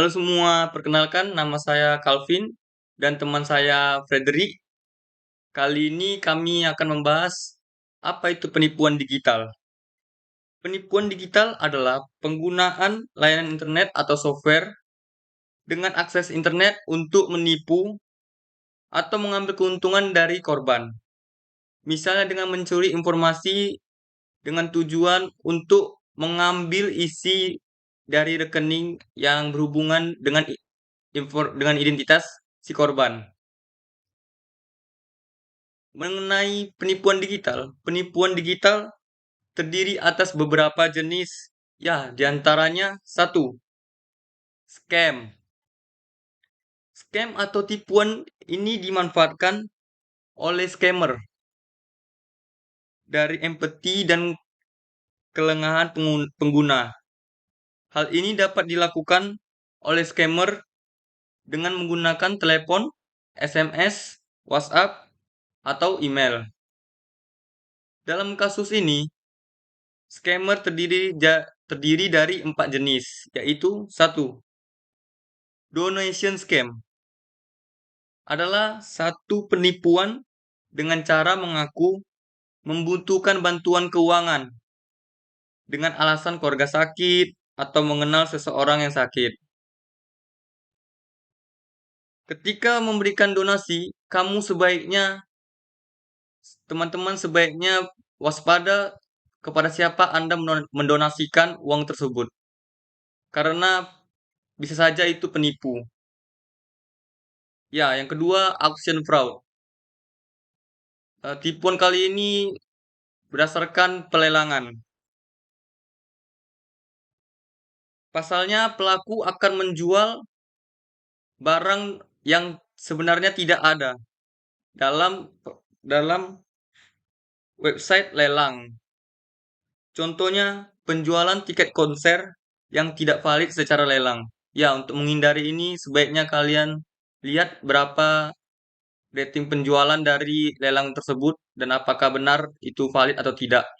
Halo semua, perkenalkan nama saya Calvin dan teman saya Frederick. Kali ini kami akan membahas apa itu penipuan digital. Penipuan digital adalah penggunaan layanan internet atau software dengan akses internet untuk menipu atau mengambil keuntungan dari korban. Misalnya dengan mencuri informasi dengan tujuan untuk mengambil isi dari rekening yang berhubungan dengan identitas si korban. Mengenai penipuan digital terdiri atas beberapa jenis. Ya, diantaranya satu, scam. Scam atau tipuan ini dimanfaatkan oleh scammer dari empati dan kelengahan pengguna. Hal ini dapat dilakukan oleh scammer dengan menggunakan telepon, SMS, WhatsApp, atau email. Dalam kasus ini, scammer terdiri dari 4 jenis, yaitu satu, donation scam. Adalah satu penipuan dengan cara mengaku membutuhkan bantuan keuangan dengan alasan keluarga sakit atau mengenal seseorang yang sakit. Ketika memberikan donasi, teman-teman sebaiknya waspada kepada siapa Anda mendonasikan uang tersebut. Karena bisa saja itu penipu. Ya, yang kedua, auction fraud. Tipuan kali ini berdasarkan pelelangan. Pasalnya, pelaku akan menjual barang yang sebenarnya tidak ada dalam dalam website lelang. Contohnya, penjualan tiket konser yang tidak valid secara lelang. Ya, untuk menghindari ini sebaiknya kalian lihat berapa rating penjualan dari lelang tersebut dan apakah benar itu valid atau tidak.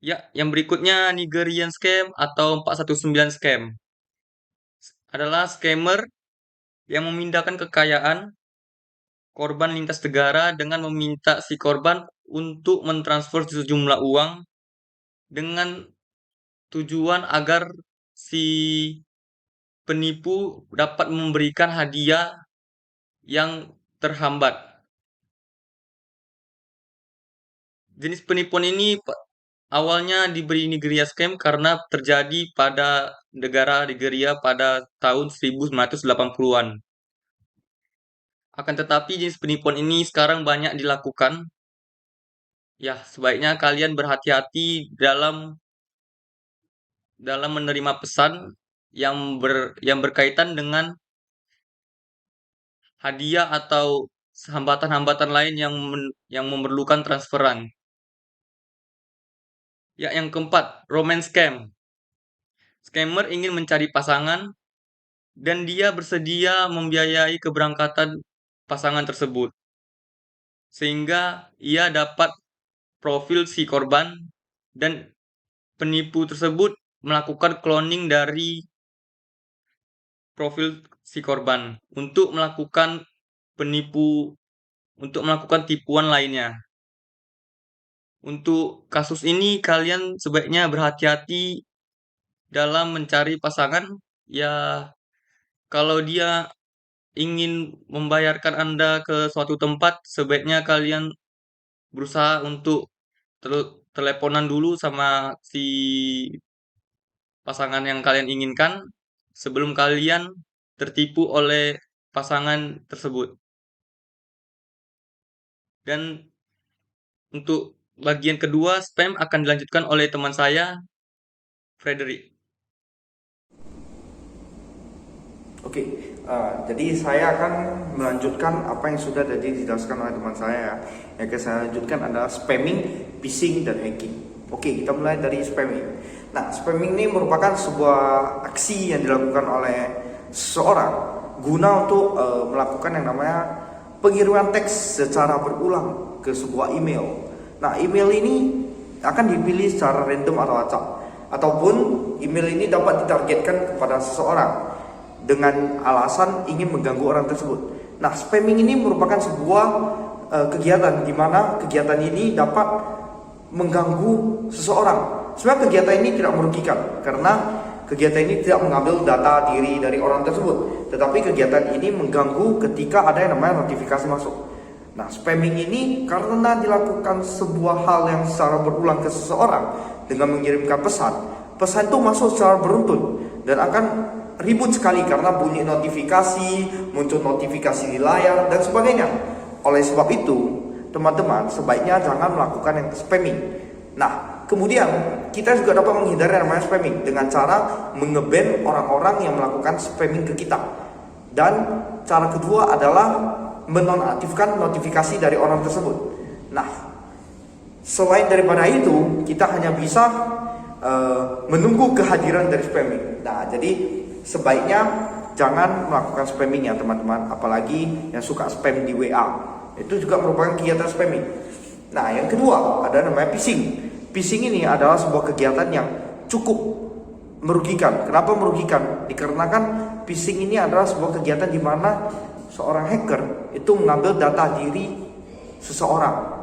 Ya, yang berikutnya Nigerian scam atau 419 scam. Adalah scammer yang memindahkan kekayaan korban lintas negara dengan meminta si korban untuk mentransfer sejumlah uang dengan tujuan agar si penipu dapat memberikan hadiah yang terhambat. Jenis penipuan ini awalnya diberi Nigeria scam karena terjadi pada negara Nigeria pada tahun 1980-an. Akan tetapi jenis penipuan ini sekarang banyak dilakukan. Ya, sebaiknya kalian berhati-hati dalam menerima pesan yang berkaitan dengan hadiah atau hambatan-hambatan lain yang memerlukan transferan. Ya, yang keempat, romance scam. Scammer ingin mencari pasangan dan dia bersedia membiayai keberangkatan pasangan tersebut. Sehingga ia dapat profil si korban dan penipu tersebut melakukan cloning dari profil si korban penipu untuk melakukan tipuan lainnya. Untuk kasus ini kalian sebaiknya berhati-hati dalam mencari pasangan. Ya, kalau dia ingin membayarkan Anda ke suatu tempat, sebaiknya kalian berusaha untuk teleponan dulu sama si pasangan yang kalian inginkan sebelum kalian tertipu oleh pasangan tersebut. Dan untuk bagian kedua, spam akan dilanjutkan oleh teman saya, Frederick. Oke, jadi saya akan melanjutkan apa yang sudah tadi dijelaskan oleh teman saya ya. Yang akan saya lanjutkan adalah spamming, phishing, dan hacking. Oke, kita mulai dari spamming. Nah, spamming ini merupakan sebuah aksi yang dilakukan oleh seseorang guna untuk melakukan yang namanya pengiriman teks secara berulang ke sebuah email. Nah, email ini akan dipilih secara random atau acak. ataupun email ini dapat ditargetkan kepada seseorang dengan alasan ingin mengganggu orang tersebut. Nah, spamming ini merupakan sebuah kegiatan di mana kegiatan ini dapat mengganggu seseorang. Sebenarnya kegiatan ini tidak merugikan karena kegiatan ini tidak mengambil data diri dari orang tersebut, tetapi kegiatan ini mengganggu ketika ada yang namanya notifikasi masuk. Nah, spamming ini karena dilakukan sebuah hal yang secara berulang ke seseorang dengan mengirimkan pesan itu masuk secara beruntun dan akan ribut sekali karena bunyi notifikasi, muncul notifikasi di layar dan sebagainya. Oleh sebab itu, teman-teman sebaiknya jangan melakukan yang spamming. Nah, kemudian kita juga dapat menghindari yang namanya spamming dengan cara mengeban orang-orang yang melakukan spamming ke kita. Dan cara kedua adalah menonaktifkan notifikasi dari orang tersebut. Nah, selain daripada itu, kita hanya bisa menunggu kehadiran dari spamming. Nah, jadi sebaiknya jangan melakukan spamming ya teman-teman, apalagi yang suka spam di WA. Itu juga merupakan kegiatan spamming. Nah, yang kedua ada namanya phishing. Phishing ini adalah sebuah kegiatan yang cukup merugikan. Kenapa merugikan? Dikarenakan phishing ini adalah sebuah kegiatan di mana seorang hacker itu mengambil data diri seseorang.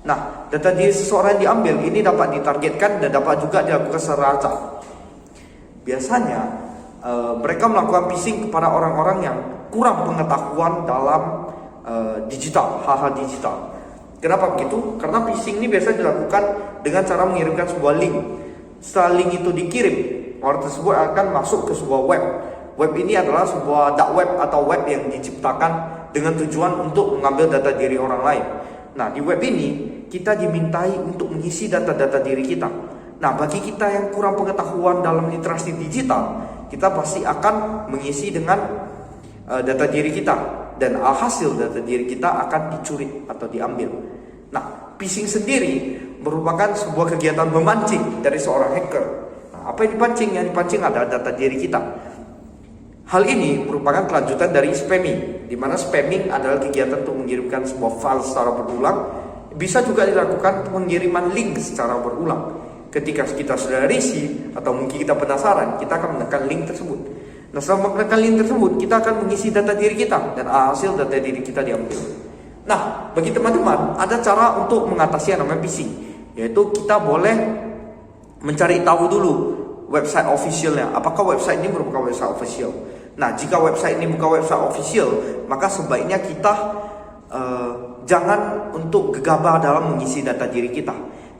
Nah, data diri seseorang yang diambil ini dapat ditargetkan dan dapat juga dilakukan secara acak. Biasanya mereka melakukan phishing kepada orang-orang yang kurang pengetahuan dalam digital, hal-hal digital. Kenapa begitu? Karena phishing ini biasa dilakukan dengan cara mengirimkan sebuah link. Setelah link itu dikirim, orang tersebut akan masuk ke sebuah web. Web ini adalah sebuah dark web atau web yang diciptakan dengan tujuan untuk mengambil data diri orang lain. Nah, di web ini kita dimintai untuk mengisi data-data diri kita. Nah, bagi kita yang kurang pengetahuan dalam literasi digital, kita pasti akan mengisi dengan data diri kita, dan alhasil data diri kita akan dicuri atau diambil. Nah, phishing sendiri merupakan sebuah kegiatan memancing dari seorang hacker. Nah, apa yang dipancing? Yang dipancing adalah data diri kita. Hal ini merupakan kelanjutan dari spamming, di mana spamming adalah kegiatan untuk mengirimkan sebuah file secara berulang. Bisa juga dilakukan pengiriman link secara berulang. Ketika kita sudah risih atau mungkin kita penasaran, kita akan menekan link tersebut. Nah, setelah menekan link tersebut, kita akan mengisi data diri kita dan hasil data diri kita diambil. Nah, bagi teman-teman, ada cara untuk mengatasi yang namanya phishing, yaitu kita boleh mencari tahu dulu website officialnya. Apakah website ini merupakan website official? Nah, jika website ini bukan website official, maka sebaiknya kita jangan untuk gegabah dalam mengisi data diri kita.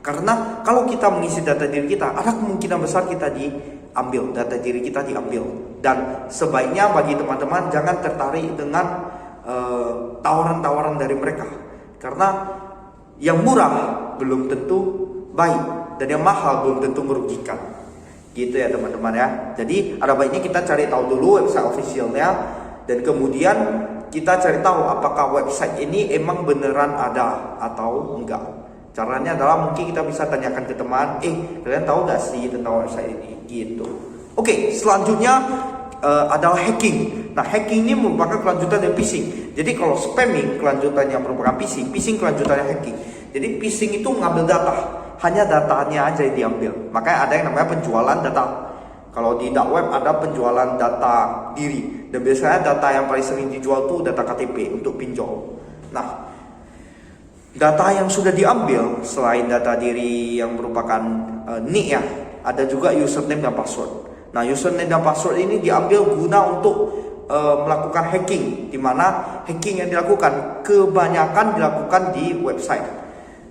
Karena kalau kita mengisi data diri kita, ada kemungkinan besar kita diambil, data diri kita diambil. Dan sebaiknya bagi teman-teman jangan tertarik dengan tawaran-tawaran dari mereka. Karena yang murah belum tentu baik, dan yang mahal belum tentu merugikan. Gitu ya teman-teman ya. Jadi ada baiknya kita cari tahu dulu website officialnya, dan kemudian kita cari tahu apakah website ini emang beneran ada atau enggak. Caranya adalah mungkin kita bisa tanyakan ke teman, kalian tahu gak sih tentang website ini? Gitu. Oke, selanjutnya adalah hacking. Nah, hacking ini merupakan kelanjutan dari phishing. Jadi kalau spamming kelanjutannya merupakan phishing, phishing kelanjutannya hacking. Jadi phishing itu mengambil data, hanya datanya aja yang diambil. Makanya ada yang namanya penjualan data. Kalau di dark web ada penjualan data diri, dan biasanya data yang paling sering dijual tuh data KTP untuk pinjol. Nah, data yang sudah diambil selain data diri yang merupakan nick ya, ada juga username dan password. Nah, username dan password ini diambil guna untuk melakukan hacking, di mana hacking yang dilakukan kebanyakan dilakukan di website.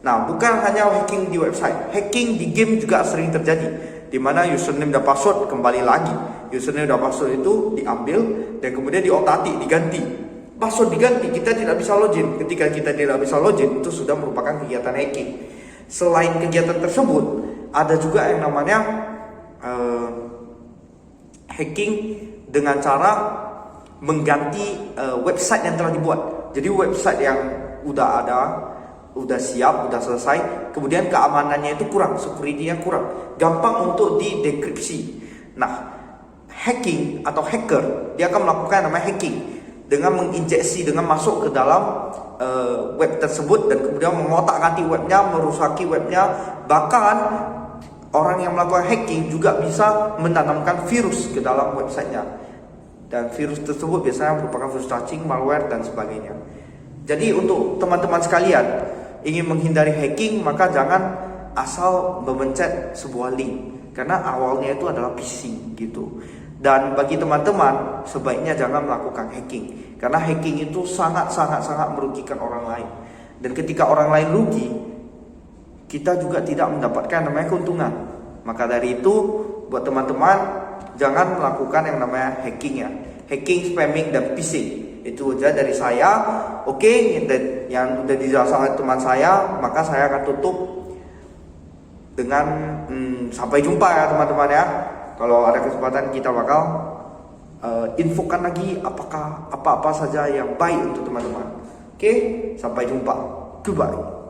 Nah, bukan hanya hacking di website, hacking di game juga sering terjadi, di mana username dan password kembali lagi. Username dan password itu diambil dan kemudian diotak-atik, diganti. Password diganti, kita tidak bisa login. Ketika kita tidak bisa login, itu sudah merupakan kegiatan hacking. Selain kegiatan tersebut, ada juga yang namanya hacking dengan cara mengganti website yang telah dibuat. Jadi website yang udah ada, udah siap, udah selesai, kemudian keamanannya itu kurang, security-nya kurang, gampang untuk didekripsi. Nah, hacking atau hacker, dia akan melakukan namanya hacking dengan menginjeksi, dengan masuk ke dalam web tersebut dan kemudian mengotak-atik webnya, merusaki webnya, bahkan orang yang melakukan hacking juga bisa menanamkan virus ke dalam websitenya. Dan virus tersebut biasanya merupakan virus caching, malware, dan sebagainya. Jadi untuk teman-teman sekalian ingin menghindari hacking, maka jangan asal memencet sebuah link, karena awalnya itu adalah phishing gitu. Dan bagi teman-teman sebaiknya jangan melakukan hacking, karena hacking itu sangat merugikan orang lain. Dan ketika orang lain rugi, kita juga tidak mendapatkan namanya keuntungan. Maka dari itu buat teman-teman jangan melakukan yang namanya hacking ya. Hacking, spamming, dan phishing. Itu aja dari saya. Oke, yang udah dijelaskan oleh teman saya, maka saya akan tutup dengan sampai jumpa ya teman-teman ya. Kalau ada kesempatan kita bakal infokan lagi apakah apa-apa saja yang baik untuk teman-teman. Oke, sampai jumpa. Goodbye.